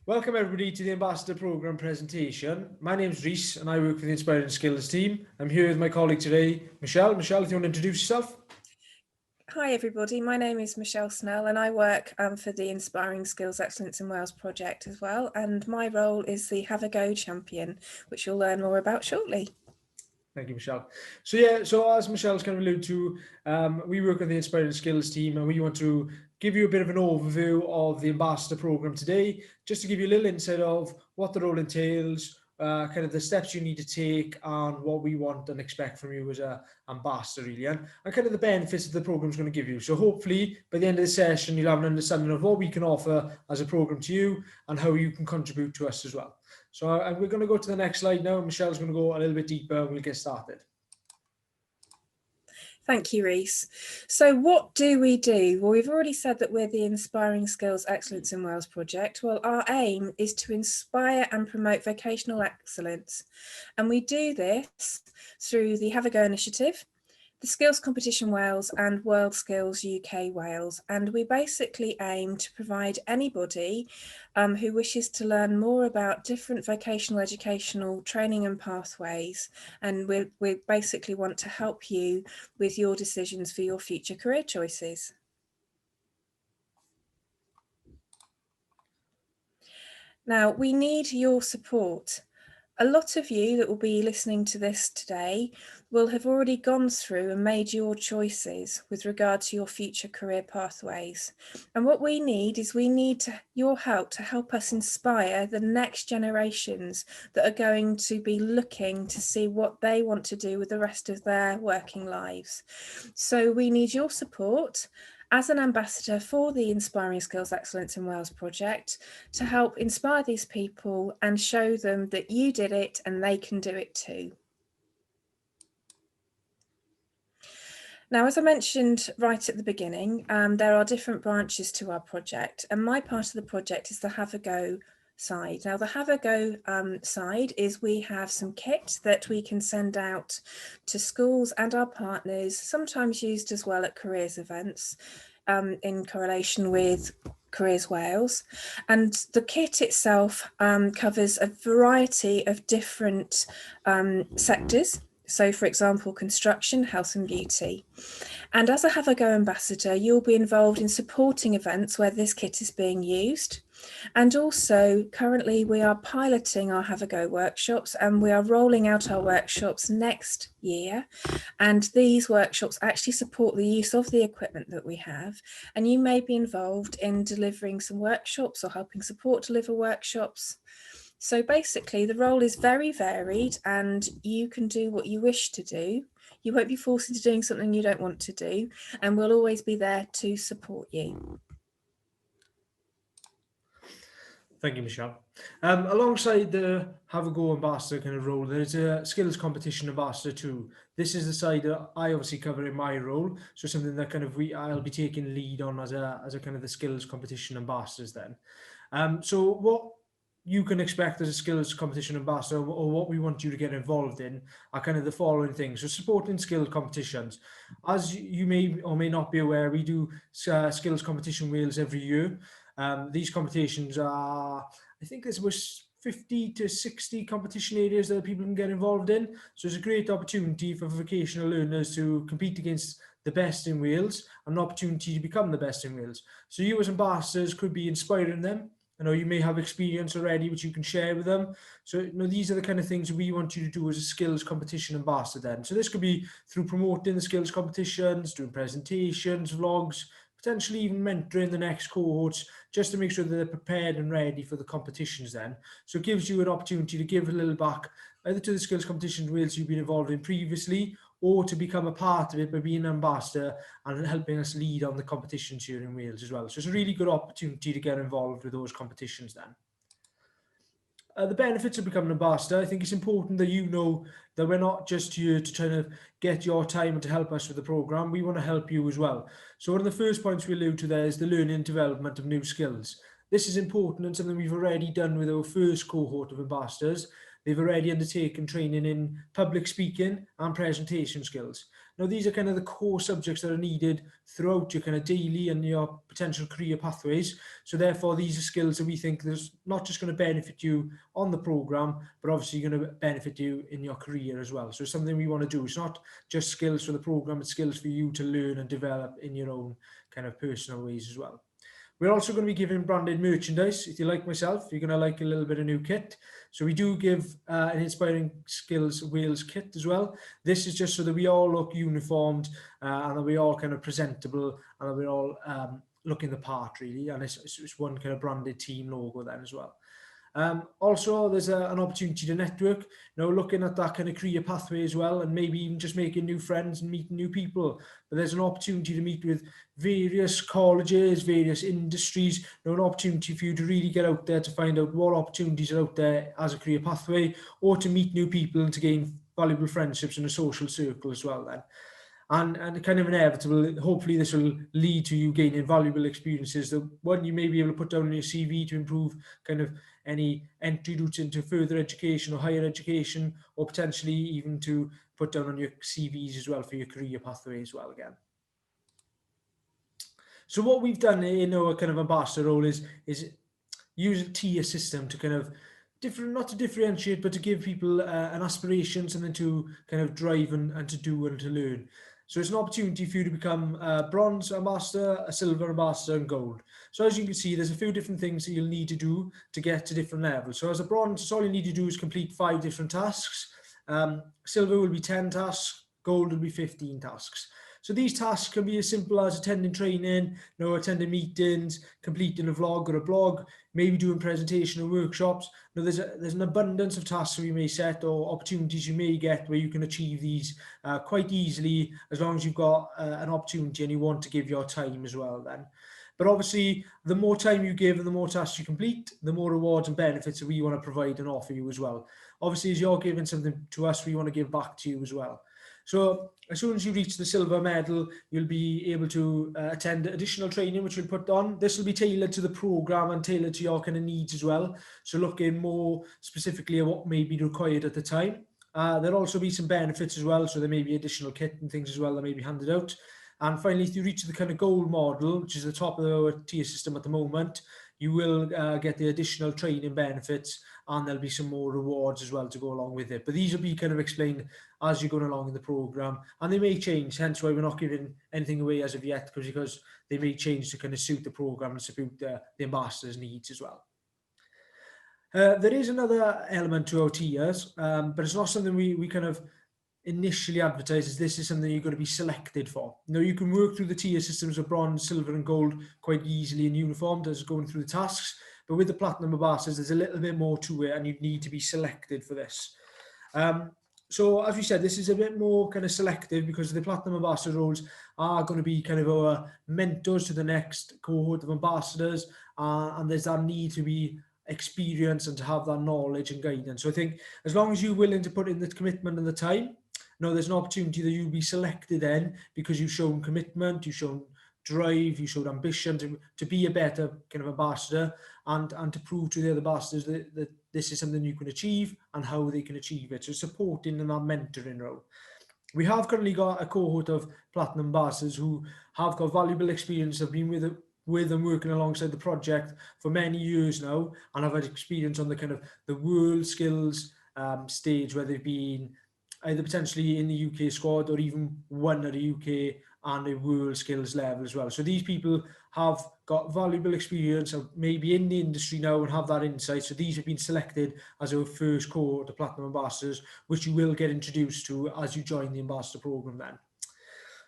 Welcome everybody to the Ambassador Programme presentation. My name is Rhys and I work for the Inspiring Skills team. I'm here with my colleague today, Michelle. Michelle, if you want to introduce yourself. Hi everybody, my name is Michelle Snell and I work for the Inspiring Skills Excellence in Wales project as well, and my role is the Have a Go champion, which you'll learn more about shortly. Thank you, Michelle. So as Michelle's kind of alluded to, we work with the Inspiring Skills team and we want to give you a bit of an overview of the Ambassador Programme today, just to give you a little insight of what the role entails, kind of the steps you need to take and what we want and expect from you as an ambassador really, and kind of the benefits that the programme is going to give you. So hopefully by the end of the session, you'll have an understanding of what we can offer as a programme to you and how you can contribute to us as well. So we're going to go to the next slide now. Michelle's going to go a little bit deeper and we'll get started. Thank you, Rhys. So what do? Well, we've already said that we're the Inspiring Skills Excellence in Wales project. Well, our aim is to inspire and promote vocational excellence. And we do this through the Have a Go initiative, the Skills Competition Wales and World Skills UK Wales, and we basically aim to provide anybody who wishes to learn more about different vocational educational training and pathways, and we basically want to help you with your decisions for your future career choices. Now, we need your support. A lot of you that will be listening to this today will have already gone through and made your choices with regard to your future career pathways. And what we need is your help to help us inspire the next generations that are going to be looking to see what they want to do with the rest of their working lives. So we need your support as an ambassador for the Inspiring Skills Excellence in Wales project to help inspire these people and show them that you did it and they can do it too. Now, as I mentioned right at the beginning, there are different branches to our project, and my part of the project is the Have a Go side. Now, the Have a Go side is we have some kit that we can send out to schools and our partners, sometimes used as well at careers events in correlation with Careers Wales, and the kit itself covers a variety of different sectors. So, for example, construction, health and beauty. And as a Have a Go ambassador, you'll be involved in supporting events where this kit is being used. And also, currently, we are piloting our Have a Go workshops and we are rolling out our workshops next year. And these workshops actually support the use of the equipment that we have. And you may be involved in delivering some workshops or helping support deliver workshops. So basically, the role is very varied and you can do what you wish to do. You won't be forced into doing something you don't want to do, and we'll always be there to support you. Thank you, Michelle. Alongside the Have a Go ambassador kind of role, there's a skills competition ambassador too. This is the side that I obviously cover in my role, so something that kind of I'll be taking lead on as a kind of the skills competition ambassadors then. So what you can expect as a skills competition ambassador, or what we want you to get involved in, are kind of the following things. So supporting skill competitions. As you may or may not be aware, we do skills competition Wales every year. These competitions are, I think this was 50 to 60 competition areas that people can get involved in. So it's a great opportunity for vocational learners to compete against the best in Wales, and an opportunity to become the best in Wales. So you as ambassadors could be inspiring them. I know you may have experience already which you can share with them. So these are the kind of things we want you to do as a skills competition ambassador then. So this could be through promoting the skills competitions, doing presentations, vlogs, potentially even mentoring the next cohorts, just to make sure that they're prepared and ready for the competitions then. So it gives you an opportunity to give a little back, either to the skills competitions Wales you've been involved in previously, or to become a part of it by being an ambassador and helping us lead on the competitions here in Wales as well. So it's a really good opportunity to get involved with those competitions then. The benefits of becoming an ambassador, I think it's important that you know that we're not just here to try to get your time and to help us with the programme. We want to help you as well. So one of the first points we allude to there is the learning and development of new skills. This is important and something we've already done with our first cohort of ambassadors. they've already undertaken training in public speaking and presentation skills. Now, these are kind of the core subjects that are needed throughout your kind of daily and your potential career pathways. So therefore, these are skills that we think there's not just going to benefit you on the program, but obviously going to benefit you in your career as well. So it's something we want to do. It's not just skills for the program, it's skills for you to learn and develop in your own kind of personal ways as well. We're also going to be giving branded merchandise. If you like myself, you're going to like a little bit of new kit. So we do give an Inspiring Skills Wales kit as well. This is just so that we all look uniformed and that we all kind of presentable and that we all look in the part really. And it's one kind of branded team logo then as well. Also, there's an opportunity to network, looking at that kind of career pathway as well, and maybe even just making new friends and meeting new people. But there's an opportunity to meet with various colleges, various industries, an opportunity for you to really get out there to find out what opportunities are out there as a career pathway, or to meet new people and to gain valuable friendships in a social circle as well then. And kind of inevitable, hopefully this will lead to you gaining valuable experiences that one you may be able to put down on your CV to improve kind of any entry routes into further education or higher education, or potentially even to put down on your CVs as well for your career pathway as well again. So what we've done in our kind of ambassador role is use a tier system to kind of not to differentiate, but to give people an aspiration, something to kind of drive and to do and to learn. So it's an opportunity for you to become a bronze ambassador, a silver ambassador, and gold. So as you can see, there's a few different things that you'll need to do to get to different levels. So as a bronze, all you need to do is complete 5 different tasks. Silver will be 10 tasks, gold will be 15 tasks. So these tasks can be as simple as attending training, attending meetings, completing a vlog or a blog, maybe doing presentation or workshops. There's an abundance of tasks we may set or opportunities you may get where you can achieve these quite easily, as long as you've got an opportunity and you want to give your time as well then. But obviously, the more time you give and the more tasks you complete, the more rewards and benefits that we want to provide and offer you as well. Obviously, as you're giving something to us, we want to give back to you as well. So as soon as you reach the silver medal, you'll be able to attend additional training, which we'll put on. This will be tailored to the program and tailored to your kind of needs as well. So looking more specifically at what may be required at the time. There'll also be some benefits as well. So there may be additional kit and things as well that may be handed out. And finally, if you reach the kind of gold model, which is the top of our tier system at the moment, you will get the additional training benefits, and there'll be some more rewards as well to go along with it. But these will be kind of explained as you're going along in the program, and they may change, hence why we're not giving anything away as of yet, because they may change to kind of suit the program and suit the ambassador's needs as well. There is another element to our tiers, but it's not something we kind of initially advertises. This is something you're going to be selected for. You can work through the tier systems of bronze, silver and gold quite easily and uniformed as going through the tasks, but with the platinum ambassadors there's a little bit more to it, and you need to be selected for this. So as we said, this is a bit more kind of selective because the platinum ambassador roles are going to be kind of our mentors to the next cohort of ambassadors, and there's that need to be experienced and to have that knowledge and guidance. So I think as long as you're willing to put in the commitment and the time, there's an opportunity that you'll be selected then, because you've shown commitment, you've shown drive, you showed ambition to be a better kind of ambassador, and to prove to the other ambassadors that this is something you can achieve and how they can achieve it. So supporting and that mentoring role. We have currently got a cohort of platinum ambassadors who have got valuable experience, have been with and working alongside the project for many years now, and have had experience on the kind of the world skills stage, where they've been either potentially in the UK squad or even won at a UK and a world skills level as well. So these people have got valuable experience of maybe in the industry now and have that insight. So these have been selected as our first cohort of platinum ambassadors, which you will get introduced to as you join the ambassador program then.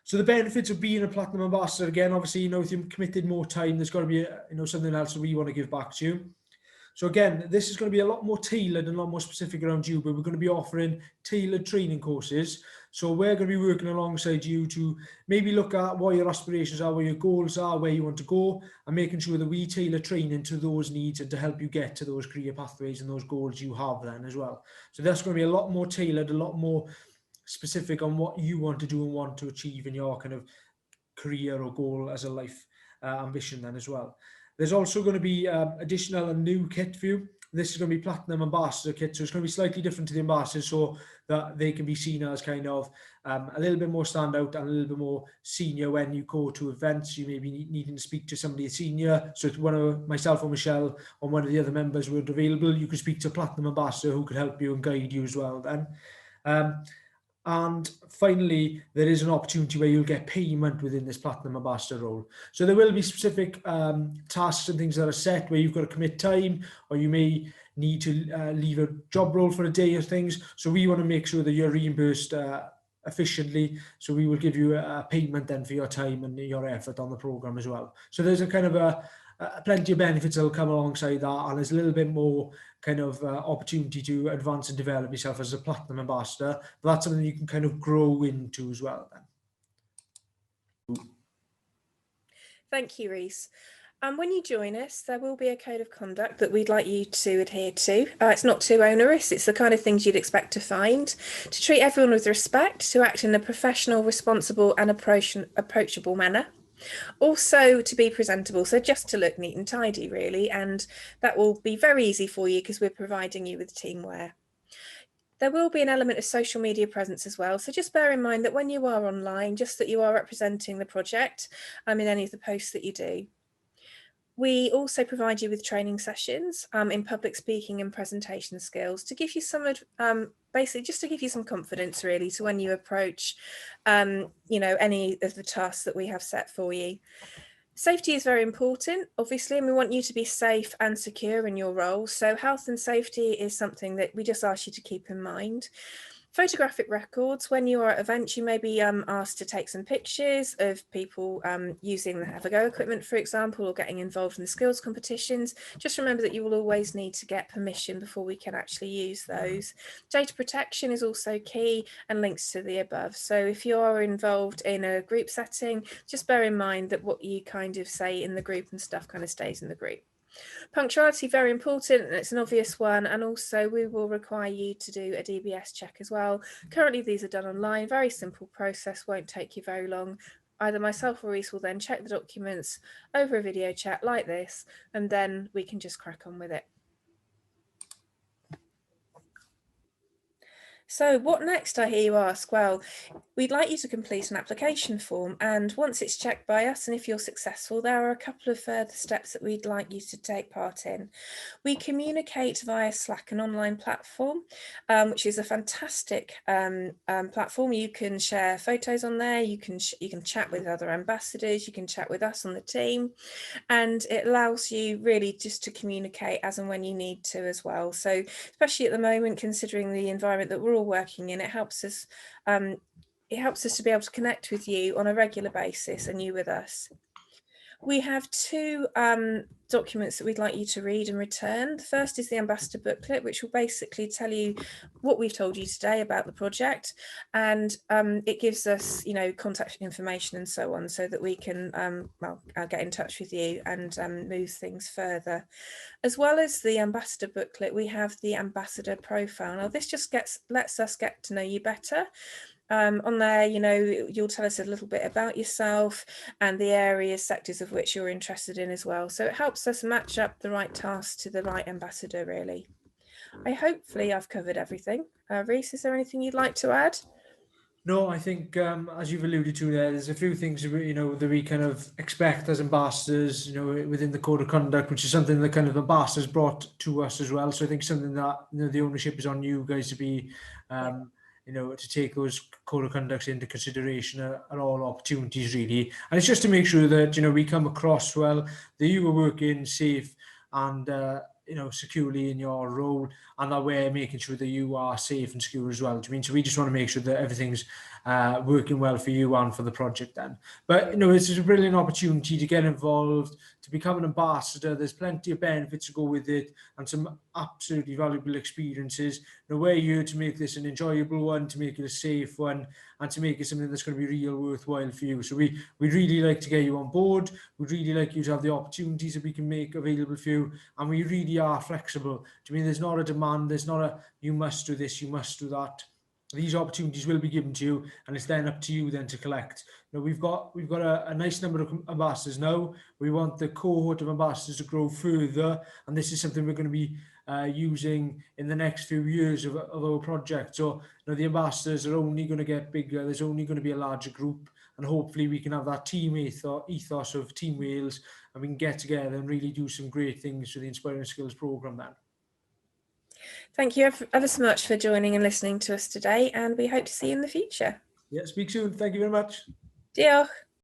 So the benefits of being a platinum ambassador, again, obviously, if you've committed more time, there's got to be something else that we want to give back to you. So again, this is going to be a lot more tailored and a lot more specific around you, but we're going to be offering tailored training courses. So we're going to be working alongside you to maybe look at what your aspirations are, what your goals are, where you want to go, and making sure that we tailor training to those needs and to help you get to those career pathways and those goals you have then as well. So that's going to be a lot more tailored, a lot more specific on what you want to do and want to achieve in your kind of career or goal as a life ambition then as well. There's also going to be additional and new kit for you. this is going to be Platinum Ambassador kit, so it's going to be slightly different to the ambassadors, so that they can be seen as kind of a little bit more standout and a little bit more senior when you go to events. You may be needing to speak to somebody senior, so if one of myself or Michelle or one of the other members weren't available, you could speak to a Platinum Ambassador who could help you and guide you as well then. And finally, there is an opportunity where you'll get payment within this Platinum Ambassador role. So there will be specific tasks and things that are set where you've got to commit time, or you may need to leave a job role for a day or things. So we want to make sure that you're reimbursed efficiently. So we will give you a payment then for your time and your effort on the program as well. So there's a kind of plenty of benefits that will come alongside that, and there's a little bit more kind of opportunity to advance and develop yourself as a Platinum Ambassador. But that's something you can kind of grow into as well then. Thank you, Rhys. When you join us, there will be a code of conduct that we'd like you to adhere to. It's not too onerous. It's the kind of things you'd expect to find. To treat everyone with respect, to act in a professional, responsible and approachable manner. Also to be presentable, so just to look neat and tidy really, and that will be very easy for you because we're providing you with teamwear. There will be an element of social media presence as well, so just bear in mind that when you are online, just that you are representing the project in any of the posts that you do. We also provide you with training sessions in public speaking and presentation skills to give you some, basically just to give you some confidence really to when you approach, any of the tasks that we have set for you. Safety is very important, obviously, and we want you to be safe and secure in your role. So health and safety is something that we just ask you to keep in mind. Photographic records, when you are at events, you may be asked to take some pictures of people using the Have a Go equipment, for example, or getting involved in the skills competitions. Just remember that you will always need to get permission before we can actually use those. Data protection is also key and links to the above. So if you are involved in a group setting, just bear in mind that what you kind of say in the group and stuff kind of stays in the group. Punctuality, very important, and it's an obvious one, and also we will require you to do a DBS check as well. Currently these are done online, very simple process, won't take you very long. Either myself or Rhys will then check the documents over a video chat like this, and then we can just crack on with it. So what next, I hear you ask? Well, we'd like you to complete an application form, and once it's checked by us and if you're successful, there are a couple of further steps that we'd like you to take part in. We communicate via Slack, an online platform, which is a fantastic platform. You can share photos on there, you can chat with other ambassadors, you can chat with us on the team, and it allows you really just to communicate as and when you need to as well. So especially at the moment, considering the environment that we're all working in, it helps us to be able to connect with you on a regular basis and you with us. We have two documents that we'd like you to read and return. The first is the ambassador booklet, which will basically tell you what we've told you today about the project, and it gives us, contact information and so on, so that we can get in touch with you and move things further. As well as the ambassador booklet, we have the ambassador profile. Now, this just lets us get to know you better. On there, you'll tell us a little bit about yourself and the areas, sectors of which you're interested in as well. So it helps us match up the right task to the right ambassador, really. Hopefully I've covered everything. Rhys, is there anything you'd like to add? No, I think as you've alluded to there's a few things that we kind of expect as ambassadors, within the code of conduct, which is something that kind of ambassadors brought to us as well. So I think something that the ownership is on you guys to be, to take those code of conducts into consideration at all opportunities really. And it's just to make sure that we come across well, that you are working safe and securely in your role, and that we're making sure that you are safe and secure as well. So we just want to make sure that everything's working well for you and for the project then. But it's just a brilliant opportunity to get involved, to become an ambassador. There's plenty of benefits to go with it and some absolutely valuable experiences. We're here to make this an enjoyable one, to make it a safe one, and to make it something that's going to be real worthwhile for you. So we'd really like to get you on board. We'd really like you to have the opportunities that we can make available for you, and we really are flexible. There's not a demand, there's not a you must do this, you must do that. these opportunities will be given to you, and it's then up to you then to collect. Now we've got a nice number of ambassadors now. We want the cohort of ambassadors to grow further, and this is something we're going to be using in the next few years of our project. So the ambassadors are only going to get bigger. There's only going to be a larger group, and hopefully we can have that team ethos of Team Wales, and we can get together and really do some great things for the Inspiring Skills programme then. Thank you ever so much for joining and listening to us today, and we hope to see you in the future. Yeah, speak soon. Thank you very much. Diolch.